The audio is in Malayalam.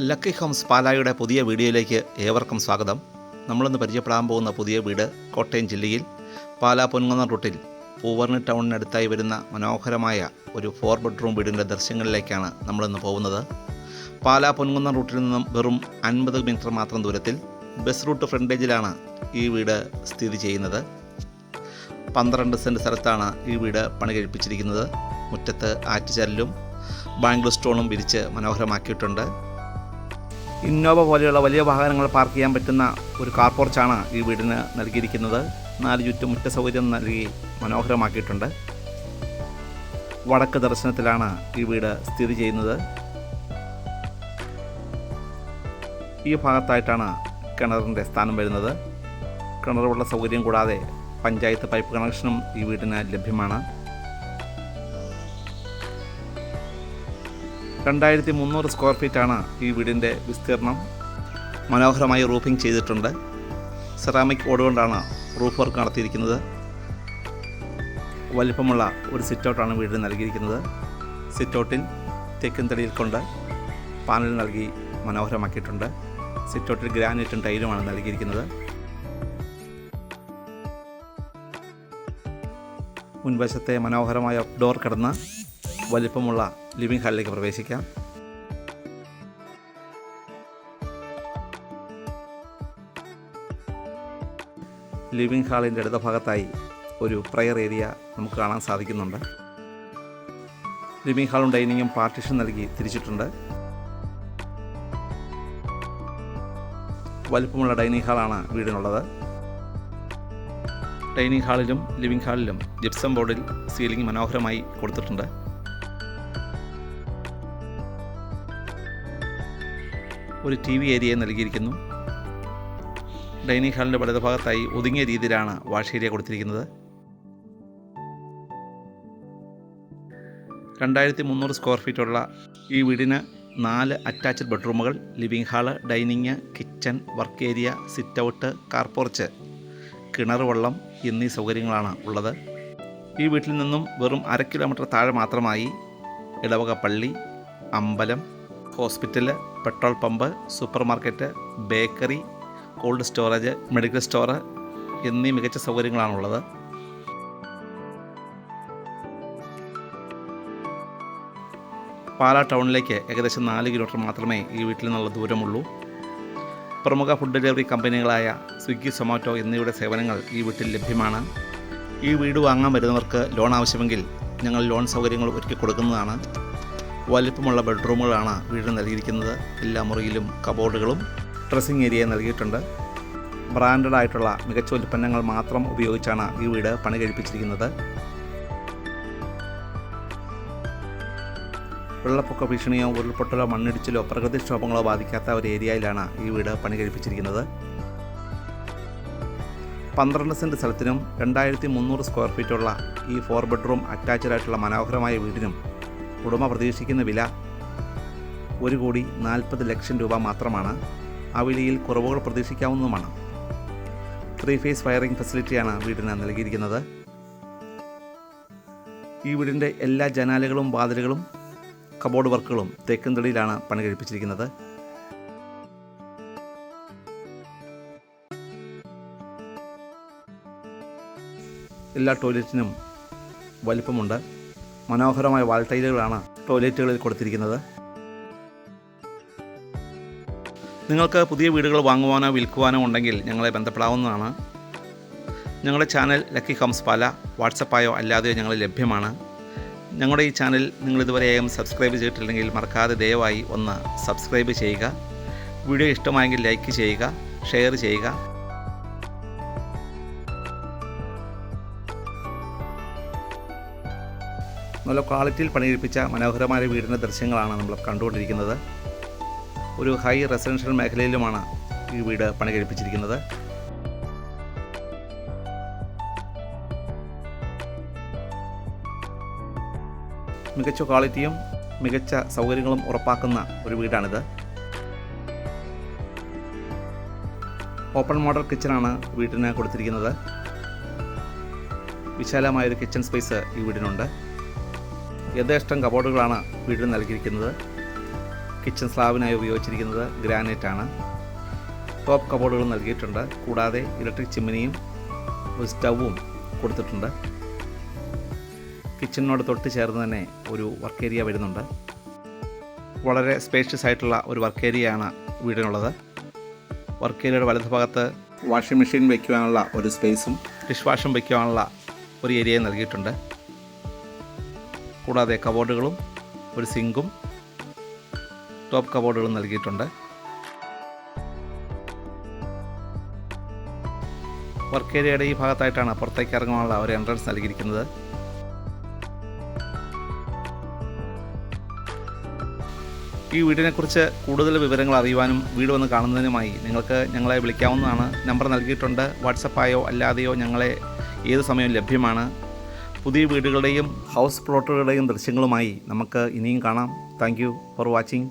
ലക്കി ഹോംസ് പാലായുടെ പുതിയ വീഡിയോയിലേക്ക് ഏവർക്കും സ്വാഗതം. നമ്മളിന്ന് പരിചയപ്പെടാൻ പോകുന്ന പുതിയ വീട് കോട്ടയം ജില്ലയിൽ പാലാ പൊൻകുന്നം റൂട്ടിൽ പൂവർണി ടൗണിനടുത്തായി വരുന്ന മനോഹരമായ ഒരു 4 ബെഡ്റൂം വീടിൻ്റെ ദൃശ്യങ്ങളിലേക്കാണ് നമ്മളിന്ന് പോകുന്നത്. പാലാ പൊൻകുന്നം റൂട്ടിൽ നിന്നും വെറും 50 മീറ്റർ മാത്രം ദൂരത്തിൽ ബസ് റൂട്ട് ഫ്രണ്ടേജിലാണ് ഈ വീട് സ്ഥിതി ചെയ്യുന്നത്. 12 സെൻറ്റ് സ്ഥലത്താണ് ഈ വീട് പണി കഴിപ്പിച്ചിരിക്കുന്നത്. മുറ്റത്ത് ആറ്റുചരലും ബാംഗ്ലൂർ സ്റ്റോണും വിരിച്ച് മനോഹരമാക്കിയിട്ടുണ്ട്. ഇന്നോവ പോലെയുള്ള വലിയ വാഹനങ്ങൾ പാർക്ക് ചെയ്യാൻ പറ്റുന്ന ഒരു കാർ പോർച്ചാണ് ഈ വീടിന് നൽകിയിരിക്കുന്നത്. 4 ചുറ്റും മുറ്റ സൗകര്യം നൽകി മനോഹരമാക്കിയിട്ടുണ്ട്. വടക്ക് ദർശനത്തിലാണ് ഈ വീട് സ്ഥിതി ചെയ്യുന്നത്. ഈ ഭാഗത്തായിട്ടാണ് കിണറിൻ്റെ സ്ഥാനം വരുന്നത്. കിണറുള്ള സൗകര്യം കൂടാതെ പഞ്ചായത്ത് പൈപ്പ് കണക്ഷനും ഈ വീടിന് ലഭ്യമാണ്. 2300 സ്ക്വയർ ഫീറ്റാണ് ഈ വീടിൻ്റെ വിസ്തീർണം. മനോഹരമായി റൂഫിംഗ് ചെയ്തിട്ടുണ്ട്. സെറാമിക് ഓട് കൊണ്ടാണ് റൂഫ് വർക്ക് നടത്തിയിരിക്കുന്നത്. വലിപ്പമുള്ള ഒരു സിറ്റൗട്ടാണ് വീടിന് നൽകിയിരിക്കുന്നത്. സിറ്റൗട്ടിൽ തെക്കൻ തടിയിൽ കൊണ്ട് പാനൽ നൽകി മനോഹരമാക്കിയിട്ടുണ്ട്. സിറ്റൗട്ടിൽ ഗ്രാനൈറ്റും ടൈലുമാണ് നൽകിയിരിക്കുന്നത്. മുൻവശത്തെ മനോഹരമായ ഡോർ കടന്ന് വലിപ്പമുള്ള ലിവിംഗ് ഹാളിലേക്ക് പ്രവേശിക്കാം. ലിവിംഗ് ഹാളിൻ്റെ ഇടത് ഭാഗത്തായി ഒരു പ്രയർ ഏരിയ നമുക്ക് കാണാൻ സാധിക്കുന്നുണ്ട്. ലിവിംഗ് ഹാളും ഡൈനിങ്ങും പാർട്ടീഷൻ നൽകി തിരിച്ചിട്ടുണ്ട്. വലിപ്പമുള്ള ഡൈനിങ് ഹാളാണ് വീടിനുള്ളത്. ഡൈനിങ് ഹാളിലും ലിവിംഗ് ഹാളിലും ജിപ്സം ബോർഡിൽ സീലിംഗ് മനോഹരമായി കൊടുത്തിട്ടുണ്ട്. ഒരു TV ഏരിയ നൽകിയിരിക്കുന്നു. ഡൈനിങ് ഹാളിൻ്റെ വലതുഭാഗത്തായി ഒതുങ്ങിയ രീതിയിലാണ് വാഷ് ഏരിയ കൊടുത്തിരിക്കുന്നത്. 2300 സ്ക്വയർ ഫീറ്റുള്ള ഈ വീടിന് 4 അറ്റാച്ച്ഡ് ബെഡ്റൂമുകൾ, living hall, dining, kitchen, work area, sit out, car porch, കിണർ വെള്ളം എന്നീ സൗകര്യങ്ങളാണ് ഉള്ളത്. ഈ വീട്ടിൽ നിന്നും വെറും 1/2 കിലോമീറ്റർ താഴെ മാത്രമായി ഇടവക പള്ളി, അമ്പലം, hospital, petrol pump, super market, bakery, cold storage, medical store എന്നീ മികച്ച സൗകര്യങ്ങളാണുള്ളത്. പാലാ ടൗണിലേക്ക് ഏകദേശം 4 കിലോമീറ്റർ മാത്രമേ ഈ വീട്ടിൽ നിന്നുള്ള ദൂരമുള്ളൂ. പ്രമുഖ ഫുഡ് ഡെലിവറി കമ്പനികളായ സ്വിഗ്ഗി, സൊമാറ്റോ എന്നിവയുടെ സേവനങ്ങൾ ഈ വീട്ടിൽ ലഭ്യമാണ്. ഈ വീട് വാങ്ങാൻ വരുന്നവർക്ക് ലോൺ ആവശ്യമെങ്കിൽ ഞങ്ങൾ ലോൺ സൗകര്യങ്ങൾ ഒരുക്കി കൊടുക്കുന്നതാണ്. വലിപ്പമുള്ള ബെഡ്റൂമുകളാണ് വീടിന് നൽകിയിരിക്കുന്നത്. എല്ലാ മുറിയിലും കബോർഡുകളും ഡ്രസ്സിംഗ് ഏരിയ നൽകിയിട്ടുണ്ട്. ബ്രാൻഡഡ് ആയിട്ടുള്ള മികച്ച ഉൽപ്പന്നങ്ങൾ മാത്രം ഉപയോഗിച്ചാണ് ഈ വീട് പണി കഴിപ്പിച്ചിരിക്കുന്നത്. വെള്ളപ്പൊക്ക ഭീഷണിയോ ഉരുൾപൊട്ടലോ മണ്ണിടിച്ചിലോ പ്രകൃതിക്ഷോഭങ്ങളോ ബാധിക്കാത്ത ഒരു ഏരിയയിലാണ് ഈ വീട് പണി കഴിപ്പിച്ചിരിക്കുന്നത്. 12 സെൻറ്റ് സ്ഥലത്തിനും 2300 സ്ക്വയർ ഫീറ്റുള്ള ഈ 4 ബെഡ്റൂം അറ്റാച്ച്ഡ് ആയിട്ടുള്ള മനോഹരമായ വീടിനും ഉടമ പ്രതീക്ഷിക്കുന്ന വില 1,40,00,000 രൂപ മാത്രമാണ്. ആ വിലയിൽ കുറവുകൾ പ്രതീക്ഷിക്കാവുന്നതുമാണ്. 3 ഫേസ് വയറിംഗ് ഫെസിലിറ്റിയാണ് വീടിന് നൽകിയിരിക്കുന്നത്. ഈ വീടിൻ്റെ എല്ലാ ജനാലകളും വാതിലുകളും കബോർഡ് വർക്കുകളും തേക്കൻ തടിയിലാണ് പണി കഴിപ്പിച്ചിരിക്കുന്നത്. എല്ലാ ടോയ്ലറ്റിനും വലിപ്പമുണ്ട്. മനോഹരമായ വാൾ ടൈലുകളാണ് ടോയ്ലറ്റുകളിൽ കൊടുത്തിരിക്കുന്നത്. നിങ്ങൾക്ക് പുതിയ വീടുകൾ വാങ്ങുവാനോ വിൽക്കുവാനോ ഉണ്ടെങ്കിൽ ഞങ്ങളെ ബന്ധപ്പെടാവുന്നതാണ്. ഞങ്ങളുടെ ചാനൽ ലക്കി ഹോംസ് പാല വാട്സപ്പായോ അല്ലാതെയോ ഞങ്ങൾ ലഭ്യമാണ്. ഞങ്ങളുടെ ഈ ചാനൽ നിങ്ങൾ ഇതുവരെയും സബ്സ്ക്രൈബ് ചെയ്തിട്ടില്ലെങ്കിൽ മറക്കാതെ ദയവായി ഒന്ന് സബ്സ്ക്രൈബ് ചെയ്യുക. വീഡിയോ ഇഷ്ടമായെങ്കിൽ ലൈക്ക് ചെയ്യുക, ഷെയർ ചെയ്യുക. നല്ല ക്വാളിറ്റിയിൽ പണികഴിപ്പിച്ച മനോഹരമായ വീടിൻ്റെ ദൃശ്യങ്ങളാണ് നമ്മൾ കണ്ടുകൊണ്ടിരിക്കുന്നത്. ഒരു ഹൈ റെസിഡൻഷ്യൽ മേഖലയിലുമാണ് ഈ വീട് പണി കഴിപ്പിച്ചിരിക്കുന്നത്. മികച്ച ക്വാളിറ്റിയും മികച്ച സൗകര്യങ്ങളും ഉറപ്പാക്കുന്ന ഒരു വീടാണിത്. ഓപ്പൺ മോഡൽ കിച്ചണാണ് വീടിന് കൊടുത്തിരിക്കുന്നത്. വിശാലമായൊരു കിച്ചൺ സ്പേസ് ഈ വീടിനുണ്ട്. യഥേഷ്ടം കബോർഡുകളാണ് വീടിന് നൽകിയിരിക്കുന്നത്. കിച്ചൺ സ്ലാബിനായി ഉപയോഗിച്ചിരിക്കുന്നത് ഗ്രാനൈറ്റാണ്. ടോപ്പ് കബോർഡുകൾ നൽകിയിട്ടുണ്ട്. കൂടാതെ ഇലക്ട്രിക് ചിമ്മിനിയും ഒരു സ്റ്റൗവും കൊടുത്തിട്ടുണ്ട്. കിച്ചണിനോട് തൊട്ട് ചേർന്ന് തന്നെ ഒരു വർക്ക് ഏരിയ വരുന്നുണ്ട്. വളരെ സ്പേഷ്യസ് ആയിട്ടുള്ള ഒരു വർക്ക് ഏരിയയാണ് വീടിനുള്ളത്. വർക്ക് ഏരിയയുടെ വലതുഭാഗത്ത് വാഷിംഗ് മെഷീൻ വയ്ക്കുവാനുള്ള ഒരു സ്പേസും ഡിഷ് വാഷും വയ്ക്കുവാനുള്ള ഒരു ഏരിയയും നൽകിയിട്ടുണ്ട്. കൂടാതെ കബോർഡുകളും ഒരു സിങ്കും ടോപ്പ് കബോർഡുകളും നൽകിയിട്ടുണ്ട്. വർക്ക് ഏരിയയുടെ ഈ ഭാഗത്തായിട്ടാണ് പുറത്തേക്ക് ഇറങ്ങാനുള്ള ഒരു എൻട്രൻസ് നൽകിയിരിക്കുന്നത്. ഈ വീടിനെക്കുറിച്ച് കൂടുതൽ വിവരങ്ങൾ അറിയുവാനും വീട് വന്ന് കാണുന്നതിനുമായി നിങ്ങൾക്ക് ഞങ്ങളെ വിളിക്കാവുന്നതാണ്. നമ്പർ നൽകിയിട്ടുണ്ട്. വാട്സപ്പായോ അല്ലാതെയോ ഞങ്ങളെ ഏത് സമയവും ലഭ്യമാണ്. പുതിയ വീടുകളുടെയും ഹൗസ് പ്ലോട്ടുകളുടെയും ദൃശ്യങ്ങളുമായി നമുക്ക് ഇനിയും കാണാം. Thank you for watching.